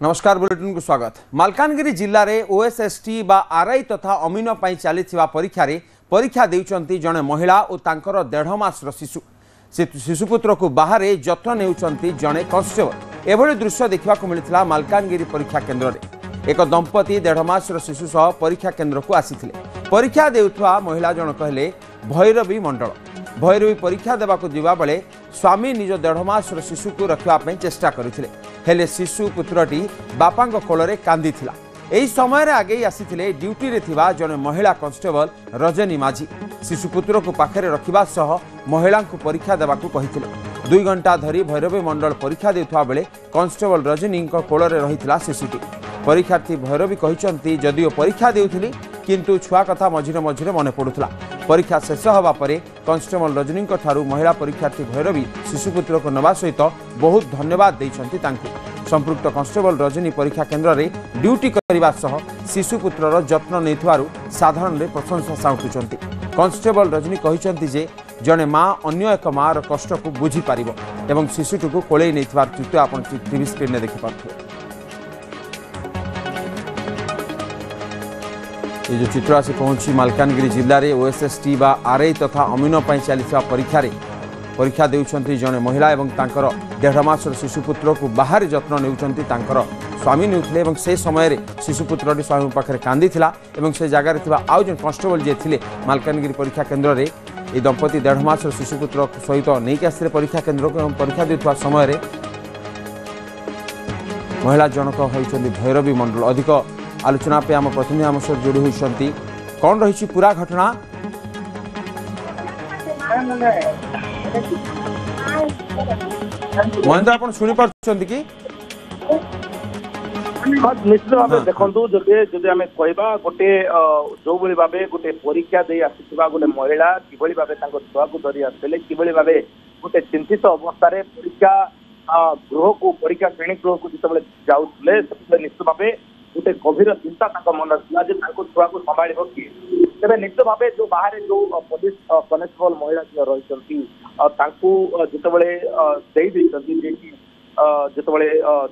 नमस्कार बुलेटिन को स्वागत। मालकानगिरी जिले में ओएसएसटी बा आरआई तथा अमीन पर चली परीक्षा देउचंती जड़े महिला और तांकर 1.5 मासर शिशु शिशुपुत्र को बाहर जत्न नेउचंती जड़े कॉन्स्टेबल। एभली दृश्य देखा मिलता मालकानगिरी परीक्षा केन्द्र में। एक दंपति 1.5 मासर शिशु सह परीक्षा केन्द्र को आसी परीक्षा देउथवा महिला जन कहले भैरवी मंडल। भैरवी परीक्षा देवाक जीवा बेले स्वामी निज 1.5 मासर शिशु को रखापी चेष्टा करते हेले शिशु पुत्रटी बापा कोल कांदी एही समय आगे आसी ड्यूटी रे थिबा जने महिला कांस्टेबल रजनी माझी शिशुपुत्र को पाखे रखा सह महिला को परीक्षा देवाक कही 2 घंटा धरी भैरवी मंडल परीक्षा देउथवा बेले कांस्टेबल रजनी कोल रही शिशुटी। परीक्षार्थी भैरवी कहते जदिओ परीक्षा देउथिली किंतु छुआ कथा मझिरे मझिरे मन पड़ुला। परीक्षा शेष होगा पर कांस्टेबल रजनी ठारू महिला परीक्षार्थी भैरवी शिशुपुत्र को नवा सहित बहुत धन्यवाद देइछंती तांकु। संपृक्त कांस्टेबल रजनी परीक्षा केन्द्र में ड्यूटी करने सह शिशुपुत्रर जत्न नेइथवारु साधारण प्रशंसा साउंटुचंती। कांस्टेबल रजनी कहते जे जड़े माँ अन्य एक माँ कष्ट को बुझी पारिबो एवं शिशुटी को कोले नेइथवार चित्र आपण टीवी स्क्रीन में देखि पारथुबे। ये जो चित्र आसी पहुंची मालकानगिरी जिले में ओएसएसटी बा आरआई तथा अमीन पर चली परीक्षा देउछंती जड़े महिला एवं तांकर 1.5 मासर शिशुपुत्र को बाहर जत्न नेउछंती तांकर स्वामी नेउथिले एवं से समय शिशुपुत्रटी स्वामी पाखे कांदी एवं से जगार थिबा आउ जन कांस्टेबल जे थिले मालकानगिरी परीक्षा केन्द्र में ये दंपति 1.5 मासर शिशुपुत्र सहित नहीं आसते परीक्षा केन्द्र को एवं परीक्षा देउथवा समय महिला जनक होइछंती भैरवी मंडल। अधिक आलोचना पे आम प्रतिनिधि आम सहित जोड़ी होती कौन रही पूरा घटना महेंद्र आप शुणी पार्टी कि निश्चित भाव देखो जदि आम कह गोटे जो भाव गोटे परीक्षा दे आसुवा गोटे महिला कि भाव छुआ को धरी आसते कि भाव गोटे चिंतित अवस्था परीक्षा गृह को परीक्षा श्रेणी गृह को जिते जाऊे निश्चित भाव गोटे गभीर चिंता मन छुआ को संभाल किए तेरे निश्चित भाव जो बाहर जो पुलिस कनेस्टेबल महिला रही जिते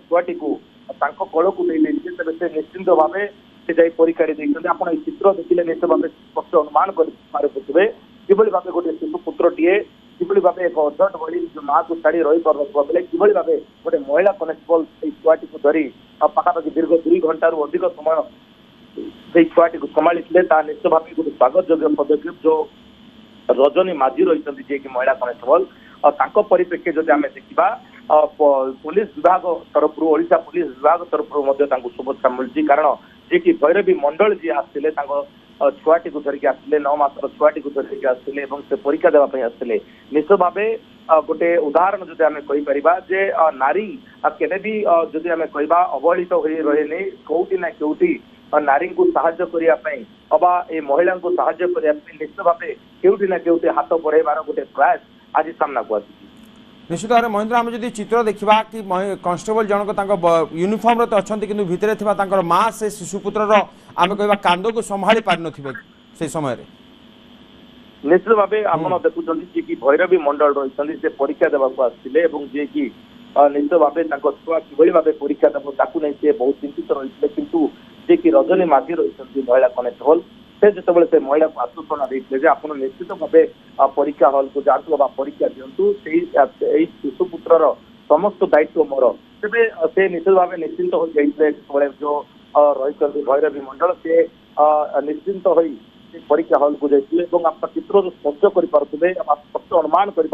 छुआटी को कल को तेज से निश्चिंत भाव से जाई परीक्षा देखते आप चित्र देखिले निश्चित भाव स्पष्ट अनुमान करेंगे कि भाव गोटे शिशुपुत्रटीए कि भाव एक अजट भली माँ को छाड़ी रही पार्थिबा बेले कि भाव गोटे महिला कनेस्टेबल छुआटी को धरी पाखापाखि दीर्घ 2 घंटा अधिक समय से छुआटी को संभाली निश्चित भाव गोटे स्वागत योग्य पदक्षेप जो रजनी माझी रही जी कि महिला कनेस्टेबल परिप्रेक्षी जब आम देखा पुलिस विभाग तरफ ओडिशा पुलिस विभाग तरफ शुभेच्छा मिली कारण जी कि भैरवी मंडल जी आसते छुआटी को धरिकी आसते 9 मासर छुआटी को धरिकी आसते से परीक्षा देवाई आसते निश्चित भाव गोटे उदाहरण जब आम कहीपर जे नारी केने भी जदि आम कह अवहेलित हो रहे कौटी ना कौटी नारी को साहाय्य करने अबा ए महिला को साहाय्य करने निश्चित भाव कौटी ना कौटी हाथ बढ़ाइबार गोटे प्रयास आज सामना को आसी। निश्चित भाव महेंद्र आम जब चित्र देखा कि कांस्टेबल जनक यूनिफॉर्म तो अच्छा कि भितर माँ से शिशुपुत्र आम कह कांद को संभाली पार न समय निश्चित भाव आप देखुं कि भैरवी मंडल रही से परीक्षा देवाक आसते जी कि निश्चित भाव छुआ कि भाव परीक्षा देव नहीं से बहुत चिंतित रही किंतु जी कि रजनी माझी रही महिला कनेस्टेबल से जिते से महिला को आश्वासना देते आप निश्चित भाव परीक्षा हल को जातु परीक्षा दिंतु शिशुपुत्र समस्त दायित्व मोर तेरे से निश्चित भाव निश्चिंत हो जाते जो रही भैरवी मंडल से निश्चिंत हो परीक्षा हल को जाइए आप चित्र स्पर्श करें स्पष्ट अनुमान करें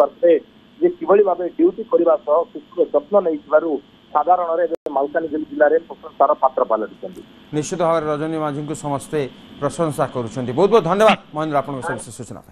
कि भाव ड्यूटी करने शिशुर जत्न नहीं साधारण मालकानगिरी जिले में प्रशंसार पात्र पलटि निश्चित भाव रजनी माझी को समस्ते प्रशंसा करुँच। बहुत बहुत धन्यवाद महेंद्र आप सूचना।